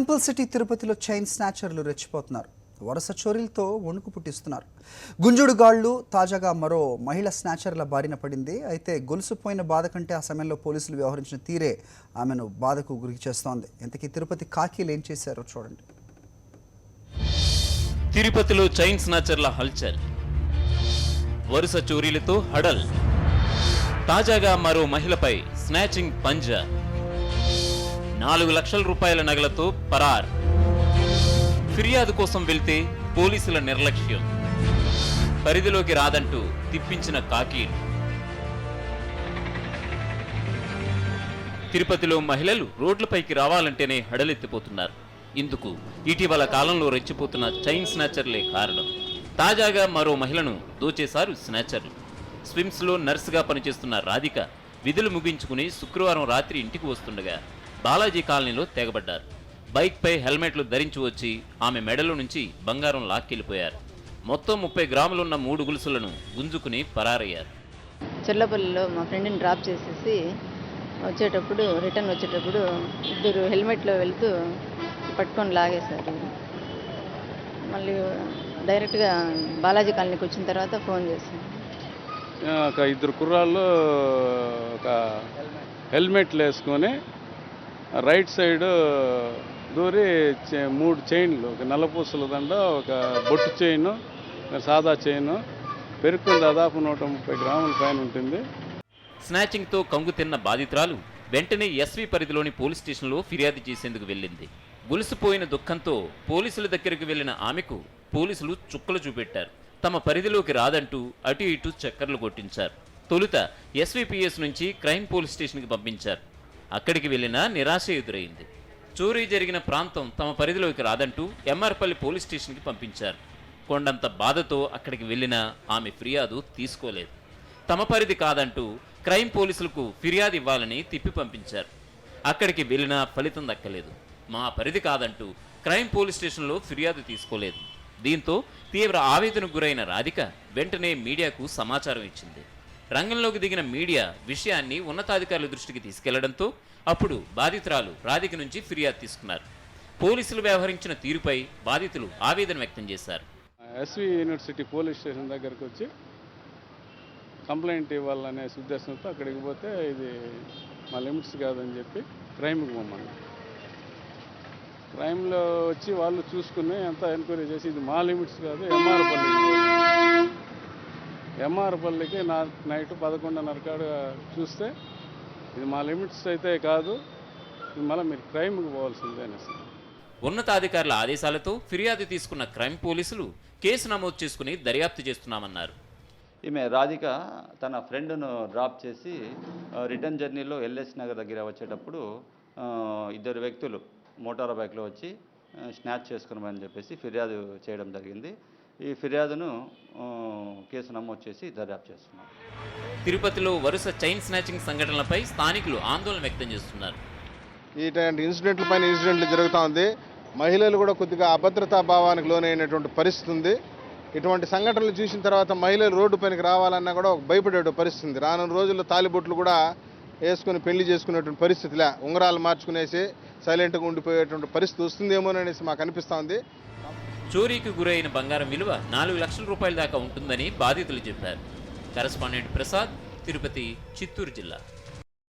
Temple city తిరుపతిలో chain స్నాచర్లు రెచ్చిపోతున్నారు. వరుస చోరీలతో వణుకు పుట్టిస్తున్నారు. గుంజుడుగాళ్లు తాజాగా మరో మహిళ స్నాచర్ల బారిన పడింది. అయితే గొలుసుపోయిన బాధ కంటే ఆ సమయంలో పోలీసులు వ్యవహరించిన తీరే ఆమెను బాధకు గురి చేస్తోంది. ఇంతకీ తిరుపతి కాకీలు ఏం చేశారో చూడండి. తిరుపతిలో చైన్ స్నాచర్ల హల్చల్, వరుస చోరీలతో హడల్. తాజాగా మరో మహిళపై స్నాచింగ్ పంజా. 4 లక్షల రూపాయల నగలతో పరార్. ఫిర్యాదు కోసం వెళ్తే పోలీసుల నిర్లక్ష్యం. పరిధిలోకి రాదంటూ తిప్పించిన కాకీలు. తిరుపతిలో మహిళలు రోడ్లపైకి రావాలంటేనే హడలెత్తిపోతున్నారు. ఇందుకు ఇటీవల కాలంలో రెచ్చిపోతున్న చైన్ స్నాచర్లే కారణం. తాజాగా మరో మహిళను దోచేశారు స్నాచర్లు. స్విమ్స్లో నర్సుగా పనిచేస్తున్న రాధిక విధులు ముగించుకుని శుక్రవారం రాత్రి ఇంటికి వస్తుండగా బాలాజీ కాలనీలో తెగబడ్డారు. బైక్పై హెల్మెట్లు ధరించి వచ్చి ఆమె మెడలో నుంచి బంగారం లాక్కెళ్ళిపోయారు. మొత్తం 30 గ్రాములున్న 3 గొలుసులను గుంజుకుని పరారయ్యారు. చెర్లపల్లిలో మా ఫ్రెండ్ని డ్రాప్ చేసేసి రిటర్న్ వచ్చేటప్పుడు ఇద్దరు హెల్మెట్లో వెళ్తూ పట్టుకొని లాగేశారు. మళ్ళీ డైరెక్ట్గా బాలాజీ కాలనీకి వచ్చిన తర్వాత ఫోన్ చేశాను. ఒక ఇద్దరు కుర్రాళ్ళు ఒక హెల్మెట్లు వేసుకొని రైట్ సైడ్ దూరి 3 చైన్లు, ఒక నల్లపూసల దండ, ఒక బొట్టు చైను, సాదా చైను పెరుక్కుని దాదాపు 130 గ్రాముల పైన ఉంటుంది. స్నాచింగ్తో కంగు తిన్న బాధితురాలు వెంటనే ఎస్వి పరిధిలోని పోలీస్ స్టేషన్లో ఫిర్యాదు చేసేందుకు వెళ్ళింది. గులిసిపోయిన దుఃఖంతో పోలీసుల దగ్గరికి వెళ్లిన ఆమెకు పోలీసులు చుక్కలు చూపెట్టారు. తమ పరిధిలోకి రాదంటూ అటు ఇటు చక్కర్లు కొట్టించారు. తొలుత ఎస్విపిఎస్ నుంచి క్రైమ్ పోలీస్ స్టేషన్కి పంపించారు. అక్కడికి వెళ్లినా నిరాశ ఎదురైంది. చోరీ జరిగిన ప్రాంతం తమ పరిధిలోకి రాదంటూ ఎంఆర్పల్లి పోలీస్ స్టేషన్కి పంపించారు. కొండంత బాధతో అక్కడికి వెళ్లినా ఆమె ఫిర్యాదు తీసుకోలేదు. తమ పరిధి కాదంటూ క్రైమ్ పోలీసులకు ఫిర్యాదు ఇవ్వాలని తిప్పి పంపించారు. అక్కడికి వెళ్లినా ఫలితం దక్కలేదు. మా పరిధి కాదంటూ క్రైమ్ పోలీస్ స్టేషన్లో ఫిర్యాదు తీసుకోలేదు. దీంతో తీవ్ర ఆవేదనకు గురైన రాధిక వెంటనే మీడియాకు సమాచారం ఇచ్చింది. రంగంలోకి దిగిన మీడియా విషయాన్ని ఉన్నతాధికారుల దృష్టికి తీసుకెళ్లడంతో అప్పుడు బాధితురాలు రాధిక నుంచి ఫిర్యాదు తీసుకున్నారు. పోలీసులు వ్యవహరించిన తీరుపై బాధితులు ఆవేదన వ్యక్తం చేశారు. ఎస్వి యూనివర్సిటీ పోలీస్ స్టేషన్ దగ్గరకు వచ్చి కంప్లైంట్ ఇవ్వాలనే ఉద్దేశంతో అక్కడికి పోతే ఇది మా లిమిట్స్ కాదని చెప్పి క్రైమ్కి పోమని. క్రైమ్లో వచ్చి వాళ్ళు చూసుకుని ఎంత ఎంక్వైరీ చేసి ఇది మా లిమిట్స్ కాదు, ఎంఆర్పల్లికి నైట్ 11:30 కాడ చూస్తే ఇది మా లిమిట్స్ అయితే కాదు, ఇది మళ్ళీ మీరు క్రైమ్కి పోవాల్సిందే అనేసి. ఉన్నతాధికారుల ఆదేశాలతో ఫిర్యాదు తీసుకున్న క్రైమ్ పోలీసులు కేసు నమోదు చేసుకుని దర్యాప్తు చేస్తున్నామన్నారు. ఈమె రాధిక తన ఫ్రెండ్ను డ్రాప్ చేసి రిటర్న్ జర్నీలో ఎల్ఎస్ నగర్ దగ్గర వచ్చేటప్పుడు ఇద్దరు వ్యక్తులు మోటార్ బైక్లో వచ్చి స్నాచ్ చేసుకున్నామని చెప్పేసి ఫిర్యాదు చేయడం జరిగింది. ఈ ఫిర్యాదును కేసు నమోదు చేసి దర్యాప్తు చేస్తున్నారు. తిరుపతిలో వరుస చైన్ స్నాచింగ్ సంఘటనలపై స్థానికులు ఆందోళన వ్యక్తం చేస్తున్నారు. ఇటువంటి ఇన్సిడెంట్లు జరుగుతూ ఉంది. మహిళలు కూడా కొద్దిగా అభద్రతా భావానికి లోనైనటువంటి పరిస్థితి ఉంది. ఇటువంటి సంఘటనలు చూసిన తర్వాత మహిళలు రోడ్డు పైనకి రావాలన్నా కూడా భయపడే పరిస్థితి. రానున్న రోజుల్లో తాలిబొట్లు కూడా వేసుకుని పెళ్లి చేసుకునేటువంటి పరిస్థితిలే, ఉంగరాలు మార్చుకునేసి సైలెంట్గా ఉండిపోయేటువంటి పరిస్థితి వస్తుందేమోననేసి మాకు అనిపిస్తూ ఉంది. చోరీకి గురైన బంగారం విలువ 4 లక్షల రూపాయల దాకా ఉంటుందని బాధితులు చెప్పారు. కరెస్పాండెంట్ ప్రసాద్, తిరుపతి, చిత్తూరు జిల్లా.